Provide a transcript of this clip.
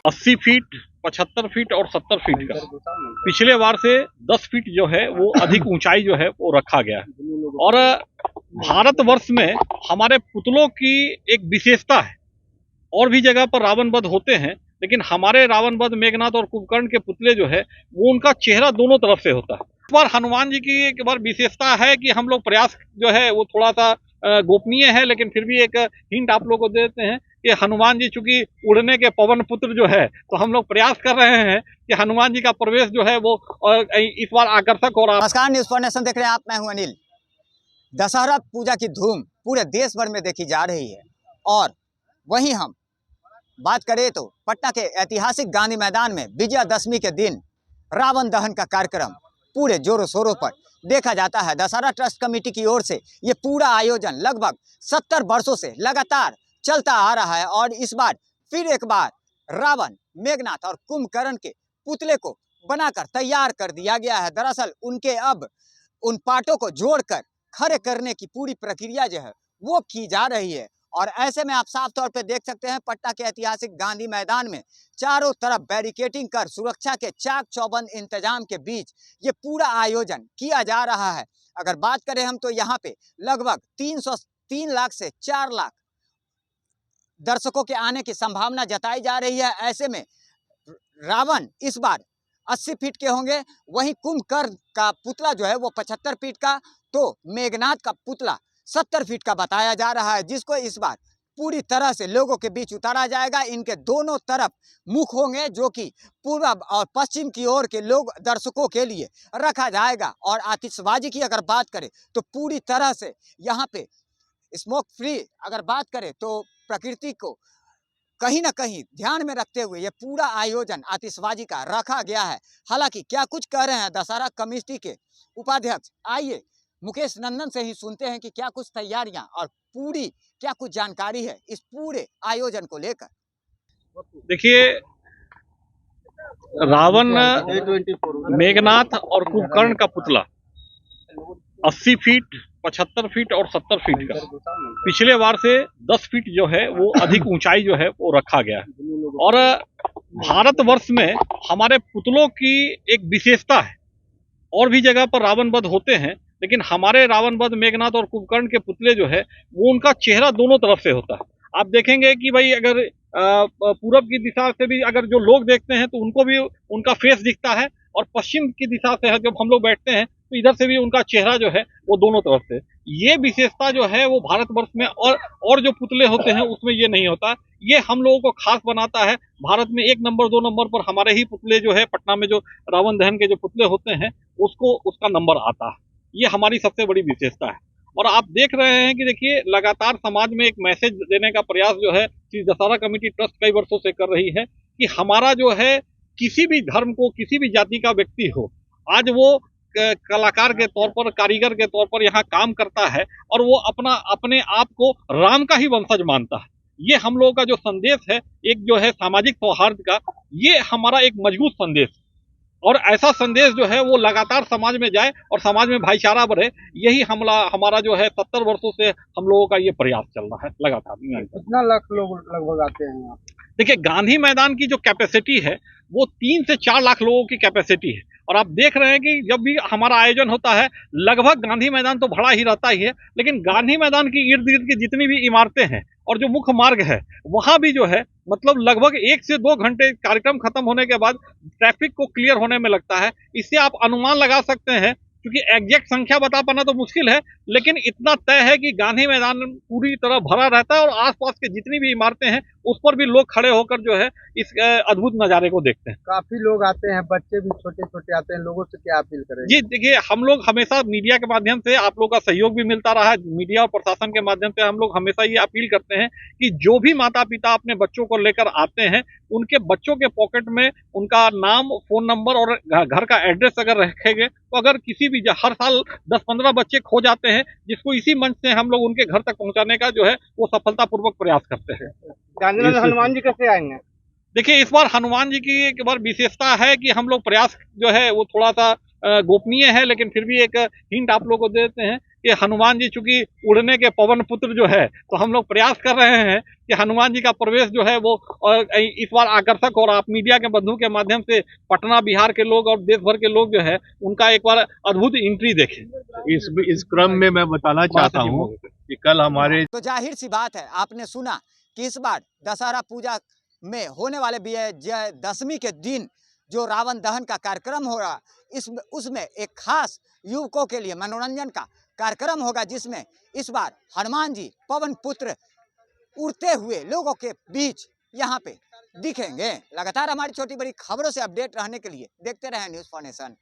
80 feet, 75 feet और 70 feet का पिछले बार से 10 फीट जो है वो अधिक ऊंचाई जो है वो रखा गया है। और भारतवर्ष में हमारे पुतलों की एक विशेषता है। और भी जगह पर रावण वध होते हैं, लेकिन हमारे रावण वध मेघनाथ और कुंभकर्ण के पुतले जो है वो उनका चेहरा दोनों तरफ से होता है। इस बार हनुमान जी की एक बार विशेषता है कि हम लोग प्रयास जो है वो थोड़ा सा गोपनीय है, लेकिन फिर भी एक हिंट आप लोगों को देते हैं कि हनुमान जी चूंकि उड़ने के पवन पुत्र जो है, तो हम लोग प्रयास कर रहे हैं कि हनुमान जी का प्रवेश जो है वो इस बार आकर्षक हो रहा है। नमस्कार, न्यूज़ फॉर नेशन देख रहे हैं आप, मैं हूं अनिल। दशहरा पूजा की धूम पूरे देश भर में देखी जा रही है और वहीं हम बात करें तो पटना के ऐतिहासिक गांधी मैदान में विजयादशमी के दिन रावण दहन का कार्यक्रम पूरे जोरों शोरों पर देखा जाता है। दशहरा ट्रस्ट कमेटी की ओर से ये पूरा आयोजन लगभग 70 वर्षों से लगातार चलता आ रहा है और इस बार फिर एक बार रावण, मेघनाथ और कुंभकर्ण के पुतले को बनाकर तैयार कर दिया गया है। दरअसल उनके अब उन पार्टों को जोड़कर खड़े करने की पूरी प्रक्रिया जो है वो की जा रही है और ऐसे में आप साफ तौर पे देख सकते हैं पटना के ऐतिहासिक गांधी मैदान में चारों तरफ बैरिकेडिंग कर सुरक्षा के चाक चौबंद इंतजाम के बीच ये पूरा आयोजन किया जा रहा है। अगर बात करें हम तो यहाँ पे लगभग 3 लाख से 4 लाख दर्शकों के आने की संभावना जताई जा रही है। ऐसे में रावण इस बार 80 फीट के होंगे, वहीं कुंभकर्ण का पुतला जो है वो 75 फीट का, तो मेघनाथ का पुतला 70 फीट का बताया जा रहा है, जिसको इस बार पूरी तरह से लोगों के बीच उतारा जाएगा। इनके दोनों तरफ मुख होंगे जो कि पूर्व और पश्चिम की ओर के लोग दर्शकों के लिए रखा जाएगा। और आतिशबाजी की अगर बात करें तो पूरी तरह से यहाँ पे स्मोक फ्री अगर बात करें तो प्रकृति को कहीं ना कहीं ध्यान में रखते हुए ये पूरा आयोजन आतिशबाजी का रखा गया है। हालांकि क्या कुछ कह रहे हैं दशहरा कमेटी के उपाध्यक्ष, आइए मुकेश नंदन से ही सुनते हैं कि क्या कुछ तैयारियां और पूरी क्या कुछ जानकारी है इस पूरे आयोजन को लेकर। देखिए, रावण, मेघनाथ और कुंभकर्ण का पुतला 80 फीट, 75 फीट और 70 फीट का पिछले बार से 10 फीट जो है वो अधिक ऊंचाई जो है वो रखा गया है। और भारतवर्ष में हमारे पुतलों की एक विशेषता है। और भी जगह पर रावण वध होते हैं, लेकिन हमारे रावण वध मेघनाथ और कुंभकर्ण के पुतले जो है वो उनका चेहरा दोनों तरफ से होता है। आप देखेंगे कि भाई अगर पूरब की दिशा से भी अगर जो लोग देखते हैं तो उनको भी उनका फेस दिखता है, और पश्चिम की दिशा से जब हम लोग बैठते हैं तो इधर से भी उनका चेहरा जो है वो दोनों तरफ से। ये विशेषता जो है वो भारतवर्ष में और जो पुतले होते हैं उसमें ये नहीं होता। ये हम लोगों को खास बनाता है। भारत में 1 नंबर 2 नंबर पर हमारे ही पुतले जो है, पटना में जो रावण दहन के जो पुतले होते हैं उसका नंबर आता है। ये हमारी सबसे बड़ी विशेषता है। और आप देख रहे हैं कि देखिए, लगातार समाज में एक मैसेज देने का प्रयास जो है श्री दशहरा कमेटी ट्रस्ट कई वर्षों से कर रही है कि हमारा जो है किसी भी धर्म को, किसी भी जाति का व्यक्ति हो, आज वो कलाकार के तौर पर, कारीगर के तौर पर यहाँ काम करता है और वो अपने आप को राम का ही वंशज मानता है। ये हम लोगों का जो संदेश है, एक जो है सामाजिक सौहार्द का, ये हमारा एक मजबूत संदेश, और ऐसा संदेश जो है वो लगातार समाज में जाए और समाज में भाईचारा बढ़े, यही हमारा जो है 70 वर्षों से हम लोगों का ये प्रयास चल रहा है लगातार। कितना लाख लोग लगभग आते हैं यहाँ? देखिए, गांधी मैदान की जो कैपेसिटी है वो 3 से 4 लाख लोगों की कैपेसिटी है। और आप देख रहे हैं कि जब भी हमारा आयोजन होता है, लगभग गांधी मैदान तो भरा ही रहता ही है, लेकिन गांधी मैदान की इर्द गिर्द की जितनी भी इमारतें हैं और जो मुख्य मार्ग है, वहां भी जो है मतलब लगभग 1 से 2 घंटे कार्यक्रम खत्म होने के बाद ट्रैफिक को क्लियर होने में लगता है। इससे आप अनुमान लगा सकते हैं, क्योंकि एग्जैक्ट संख्या बता पाना तो मुश्किल है, लेकिन इतना तय है कि गांधी मैदान पूरी तरह भरा रहता है और आसपास के जितनी भी इमारतें हैं उस पर भी लोग खड़े होकर जो है इस अद्भुत नजारे को देखते हैं। काफी लोग आते हैं, बच्चे भी छोटे छोटे आते हैं। लोगों से क्या अपील करें? जी देखिए, हम लोग हमेशा मीडिया के माध्यम से, आप लोगों का सहयोग भी मिलता रहा है, मीडिया और प्रशासन के माध्यम से हम लोग हमेशा ये अपील करते हैं कि जो भी माता पिता अपने बच्चों को लेकर आते हैं, उनके बच्चों के पॉकेट में उनका नाम, फोन नंबर और घर का एड्रेस अगर रखेंगे तो अगर किसी भी, हर साल 10-15 बच्चे खो जाते हैं, जिसको इसी मंच से हम लोग उनके घर तक पहुंचाने का जो है वो सफलतापूर्वक प्रयास करते हैं। हनुमान जी कैसे आएंगे? देखिए, इस बार हनुमान जी की एक बार विशेषता है कि हम लोग प्रयास जो है वो थोड़ा सा गोपनीय है, लेकिन फिर भी एक हिंट आप लोगों को देते हैं कि हनुमान जी चूंकि उड़ने के पवन पुत्र जो है, तो हम लोग प्रयास कर रहे हैं कि हनुमान जी का प्रवेश जो है वो इस बार आकर्षक, और आप मीडिया के बंधु के माध्यम से पटना बिहार के लोग और देश भर के लोग जो है उनका एक बार अद्भुत एंट्री देखें। इस क्रम में मैं बताना चाहता हूँ कि कल हमारे तो जाहिर सी बात है, आपने सुना कि इस बार दशहरा पूजा में होने वाले विजयदशमी के दिन जो रावण दहन का कार्यक्रम हो रहा, उसमें एक खास युवकों के लिए मनोरंजन का कार्यक्रम होगा, जिसमें इस बार हनुमान जी पवन पुत्र उड़ते हुए लोगों के बीच यहाँ पे दिखेंगे। लगातार हमारी छोटी बड़ी खबरों से अपडेट रहने के लिए देखते रहें न्यूज़ फॉर नेशन।